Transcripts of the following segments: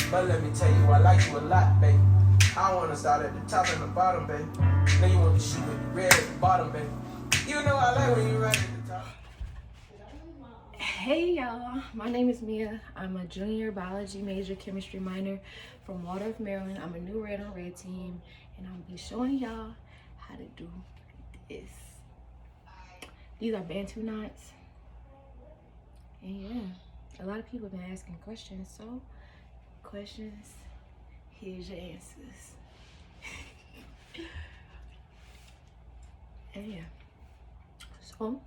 But let me tell you, I like you a lot, babe. I wanna start at the top and the bottom, babe. Then you want to shoot with the red at the bottom, babe. You know I like when you right at the top. Hey y'all, my name is Mia. I'm a junior biology major, chemistry minor from Waldorf, Maryland. I'm a new red on red team, and I'm gonna be showing y'all how to do this. These are Bantu knots, and yeah, a lot of people have been asking questions, so questions, here's your answers. And yeah, so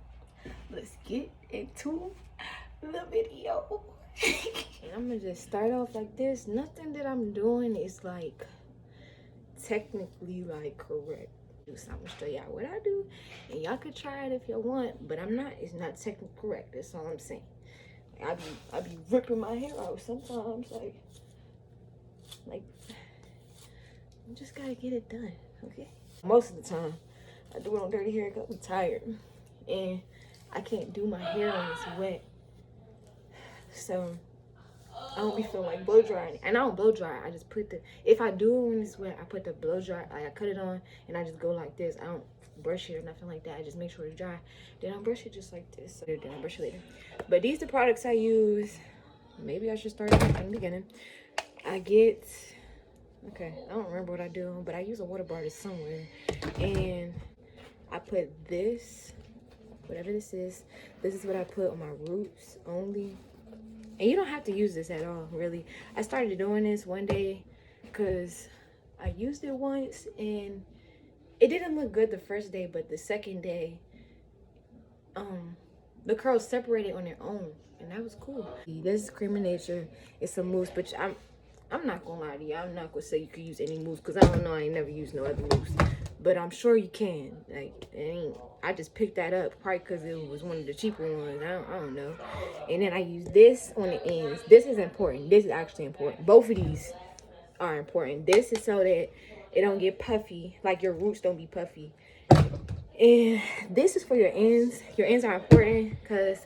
let's get into the video. And I'm gonna just start off like this. Nothing that I'm doing is like technically like correct. So I'm gonna show y'all what I do, and y'all could try it if y'all want, but it's not technically correct. That's all I'm saying. Like, I be ripping my hair out sometimes, like you just gotta get it done, okay? Most of the time I do it on dirty hair because I'm tired and I can't do my hair when it's wet, so I don't be feeling like blow drying. And I don't blow dry. I just put if I do it when it's wet, I put the blow dry, I cut it on, and I just go like this. I don't brush it or nothing like that. I just make sure it's dry. Then I brush it just like this. So then I brush it later. But these are the products I use. Maybe I should start from the beginning. I don't remember what I do, but I use a water bottle somewhere. And I put this, whatever this is what I put on my roots only. And you don't have to use this at all, really. I started doing this one day because I used it once and it didn't look good the first day, but the second day, the curls separated on their own, and that was cool. This is Cream of Nature. It's a mousse, but I'm not gonna lie to you. I'm not gonna say you could use any mousse because I don't know. I ain't never used no other mousse, but I'm sure you can. Like, I just picked that up probably because it was one of the cheaper ones. I don't know. And then I use this on the ends. This is important. This is actually important. Both of these are important. This is so that it don't get puffy, like your roots don't be puffy. And this is for your ends. Your ends are important because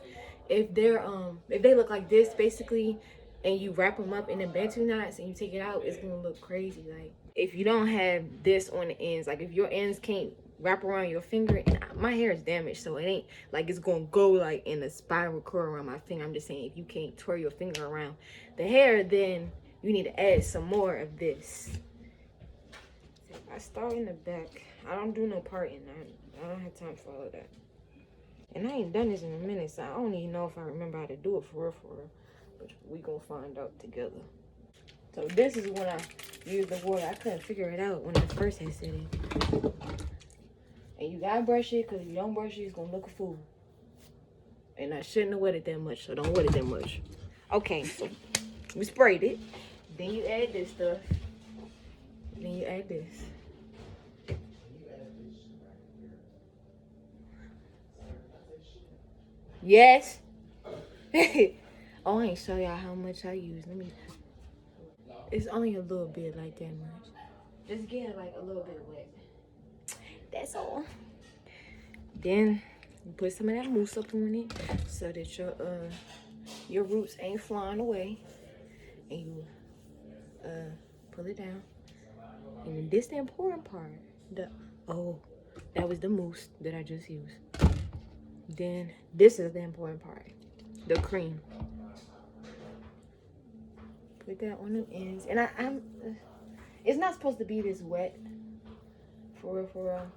if they look like this basically, and you wrap them up in the Bantu knots and you take it out, it's gonna look crazy. Like if you don't have this on the ends, like if your ends can't wrap around your finger, and my hair is damaged, so it ain't like it's gonna go like in a spiral curl around my finger. I'm just saying, if you can't twirl your finger around the hair, then you need to add some more of this. So I start in the back. I don't do no parting. I don't have time for all of that. And I ain't done this in a minute, so I don't even know if I remember how to do it for real. But we gonna find out together. So this is when I use the water. I couldn't figure it out when I first had said it. And you gotta brush it, because if you don't brush it, it's gonna look a fool. And I shouldn't have wet it that much, so don't wet it that much. Okay, so we sprayed it. Then you add this stuff. Then you add this. Yes. Oh, I ain't show y'all how much I use. It's only a little bit, like that much. Just get it like a little bit wet. That's all. Then you put some of that mousse up on it so that your roots ain't flying away. And you pull it down. And then this the important part. That was the mousse that I just used. Then this is the important part. The cream. Put that on the ends. And I'm it's not supposed to be this wet. For real.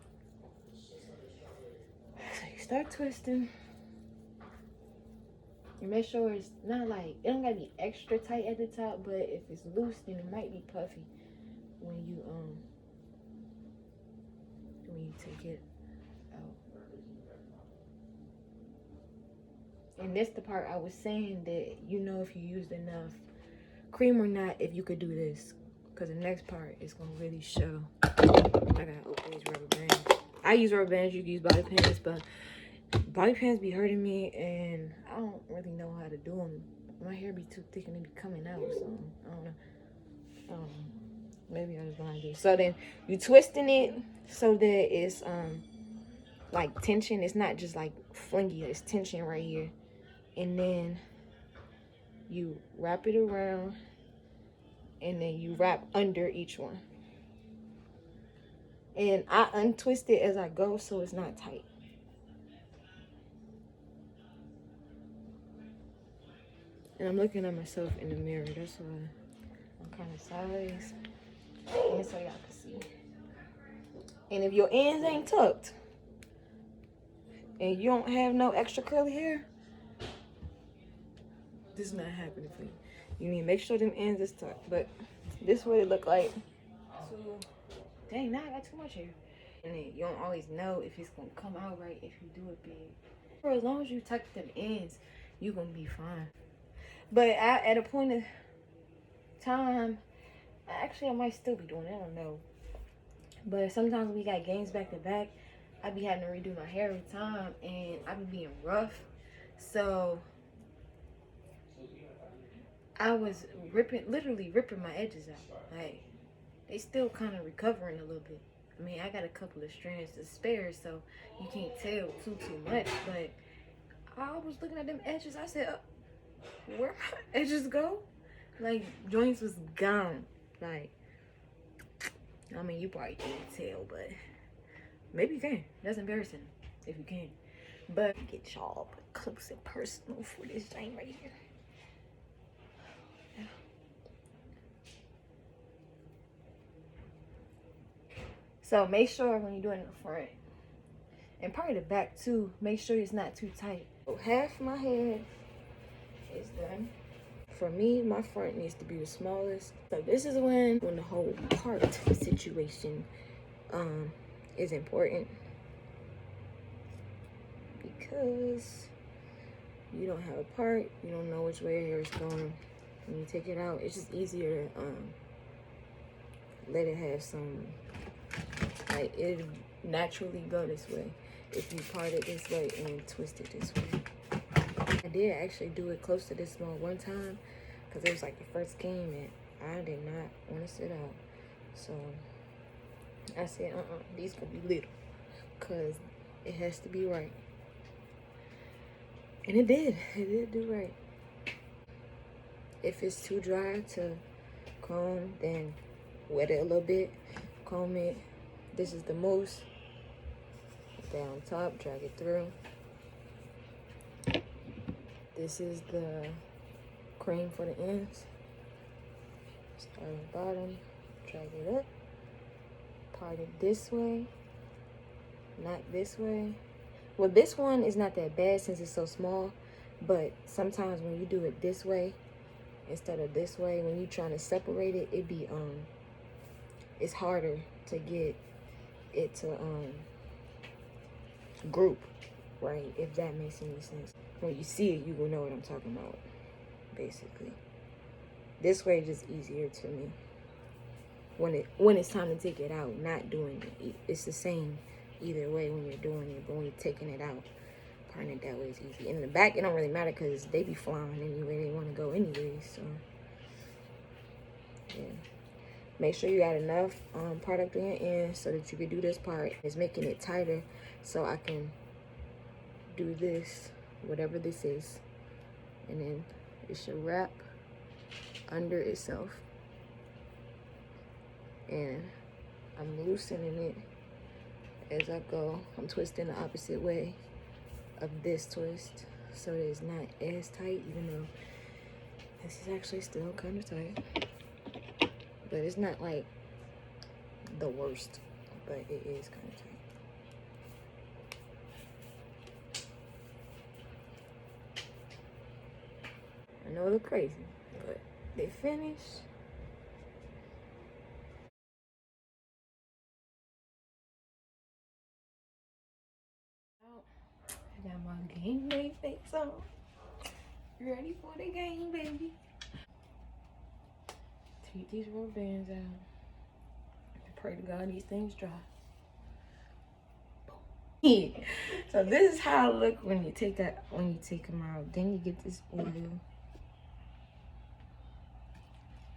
So you start twisting. You make sure it's not like, it don't gotta be extra tight at the top, but if it's loose, then it might be puffy when you take it out. And that's the part I was saying that you know if you used enough cream or not, if you could do this, because the next part is gonna really show. I gotta open these rubber bands. I use rubber bands, you can use bobby pins, but bobby pins be hurting me and I don't really know how to do them. My hair be too thick and it be coming out, so I don't know. Maybe I just don't do it. So then you twisting it so that it's like tension. It's not just like flingy, it's tension right here. And then you wrap it around and then you wrap under each one. And I untwist it as I go so it's not tight. And I'm looking at myself in the mirror, that's why I'm kind of sideways. Let me so y'all can see. And if your ends ain't tucked and you don't have no extra curly hair, this is not happening for you. You need to make sure them ends is tucked. But this is what it look like. So, dang, now I got too much hair. And then you don't always know if it's gonna come out right if you do it big. For as long as you tuck them ends, you gonna be fine. But at a point of time, actually I might still be doing it, I don't know. But sometimes we got games back to back, I be having to redo my hair every time, and I be being rough. So I was literally ripping my edges out. Like, they still kind of recovering a little bit. I mean, I got a couple of strands to spare, so you can't tell too much. But I was looking at them edges. I said, where my edges go? Like, joints was gone. Like, I mean, you probably can't tell, but maybe you can. That's embarrassing if you can. But get y'all up close and personal for this thing right here. So make sure when you're doing it in the front and probably the back too, make sure it's not too tight. So half my head is done. For me, my front needs to be the smallest. So this is when the whole part situation is important, because you don't have a part, you don't know which way your hair is going. When you take it out, it's just easier to let it have some, like, it naturally go this way if you part it this way and twist it this way. I did actually do it close to this small one time because it was like the first game and I did not want to sit out. So I said, these gonna be little because it has to be right. And it did do right. If it's too dry to comb, then wet it a little bit, comb it. This is the mousse. Down top, drag it through. This is the cream for the ends. Start on the bottom, drag it up. Part it this way, not this way. Well, this one is not that bad since it's so small, but sometimes when you do it this way instead of this way, when you're trying to separate it, it be it's harder to get it to group, right? If that makes any sense. When you see it, you will know what I'm talking about, basically. This way is just easier to me. When it's time to take it out, not doing it. It's the same either way when you're doing it, but when you're taking it out, parting it that way is easy. In the back, it don't really matter because they be flying anyway they want to go anyway, so yeah. Make sure you got enough product on your end so that you can do this part. It's making it tighter so I can do this, whatever this is, and then it should wrap under itself. And I'm loosening it as I go. I'm twisting the opposite way of this twist so that it's not as tight, even though this is actually still kind of tight. But it's not like the worst, but it is kind of tight. I know it look crazy, but they finished. I got my game day face on. Ready for the game, baby. Take these rubber bands out. Pray to God these things dry. Boom. So this is how it look when you take them out. Then you get this oil.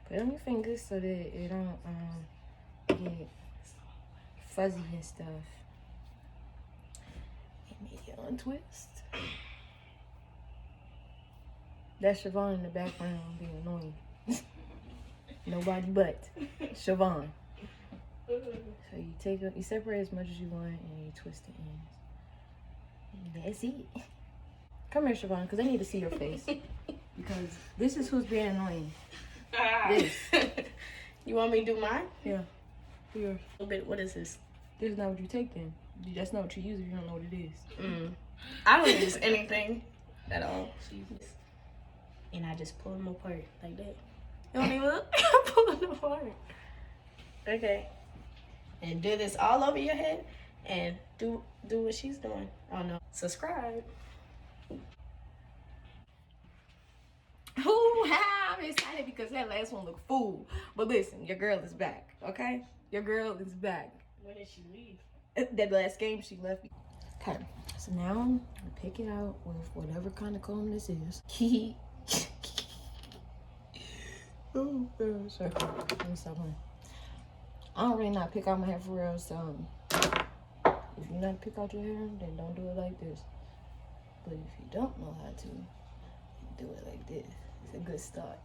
Put it on your fingers so that it don't get fuzzy and stuff. And make it untwist. That's Siobhan in the background being annoying. Nobody but Siobhan. So you separate as much as you want and you twist the ends. That's it. Come here, Siobhan, because I need to see your face. Because this is who's being annoying. This. You want me to do mine? Yeah. Yours. What is this? This is not what you take then. That's not what you use if you don't know what it is. I don't use anything at all. And I just pull them apart like that. You don't even look? I pull them apart. Okay. And do this all over your head and do what she's doing. Oh no. Subscribe. Ooh, I'm excited because that last one looked full. But listen, your girl is back, okay? Your girl is back. When did she leave? That last game she left. Okay, so now I'm gonna pick it out with whatever kind of comb this is. Oh, sorry. Let me stop playing. I don't really not pick out my hair for real, so if you not pick out your hair, then don't do it like this. But if you don't know how to, do it like this. It's a good start.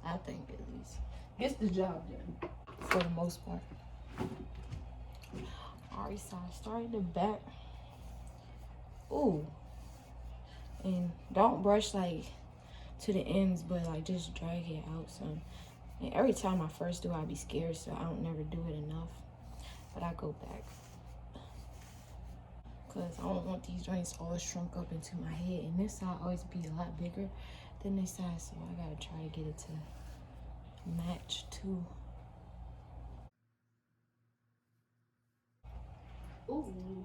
I think, at least. Gets the job done, for the most part. Alright, so I started the back. Ooh. And don't brush like to the ends, but like just drag it out some. And every time I first do, I'll be scared, so I don't never do it enough. But I go back. Because I don't want these joints all shrunk up into my head. And this side always be a lot bigger than this side, so I gotta try to get it to match too. Ooh.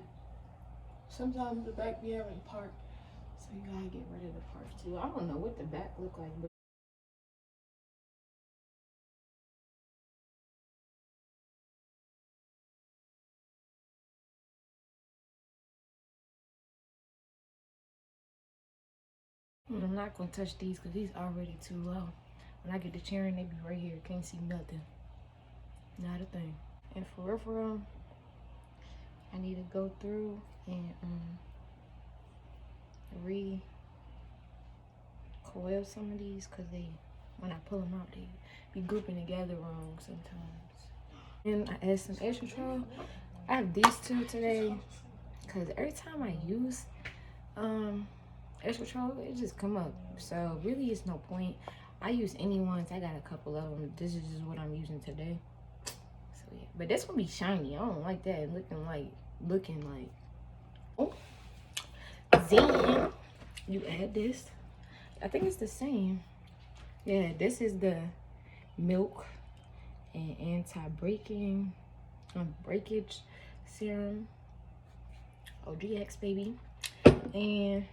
Sometimes the back be having part, so you gotta get rid of the parts too. I don't know what the back look like, but I'm not gonna touch these because these are already too low. When I get the cheering, they be right here. Can't see nothing. Not a thing. And for real, I need to go through and recoil some of these because when I pull them out, they be grouping together wrong sometimes. And I add some extra control. I have these two today because every time I use extra control, it just come up. So really, it's no point. I use any ones. I got a couple of them. This is just what I'm using today. So yeah, but this one be shiny. I don't like that looking like. Oh, then you add this. I think it's the same. Yeah, this is the milk and breakage serum. OGX baby. And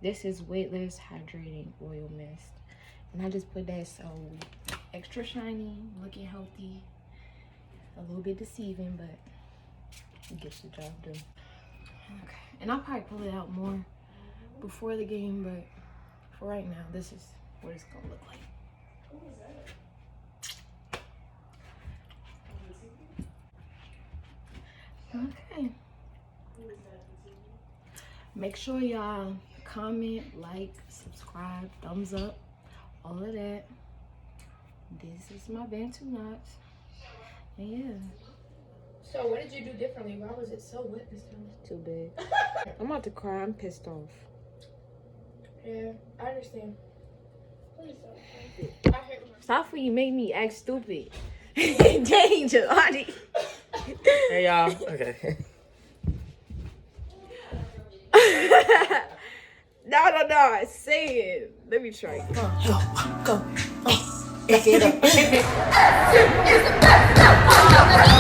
this is weightless hydrating oil mist. And I just put that so extra shiny, looking healthy. A little bit deceiving, but it gets the job done. Okay, and I'll probably pull it out more before the game, but for right now, this is what it's gonna look like. Okay. Make sure y'all comment, like, subscribe, thumbs up, all of that. This is my Bantu Knots. And yeah. So what did you do differently? Why was it so wet this time? Too big. I'm about to cry. I'm pissed off. Yeah, I understand. Please Stop for you make me act stupid. Danger, Audie. Hey y'all. Okay. No. Say it. Let me try. Come on. Go. Get up.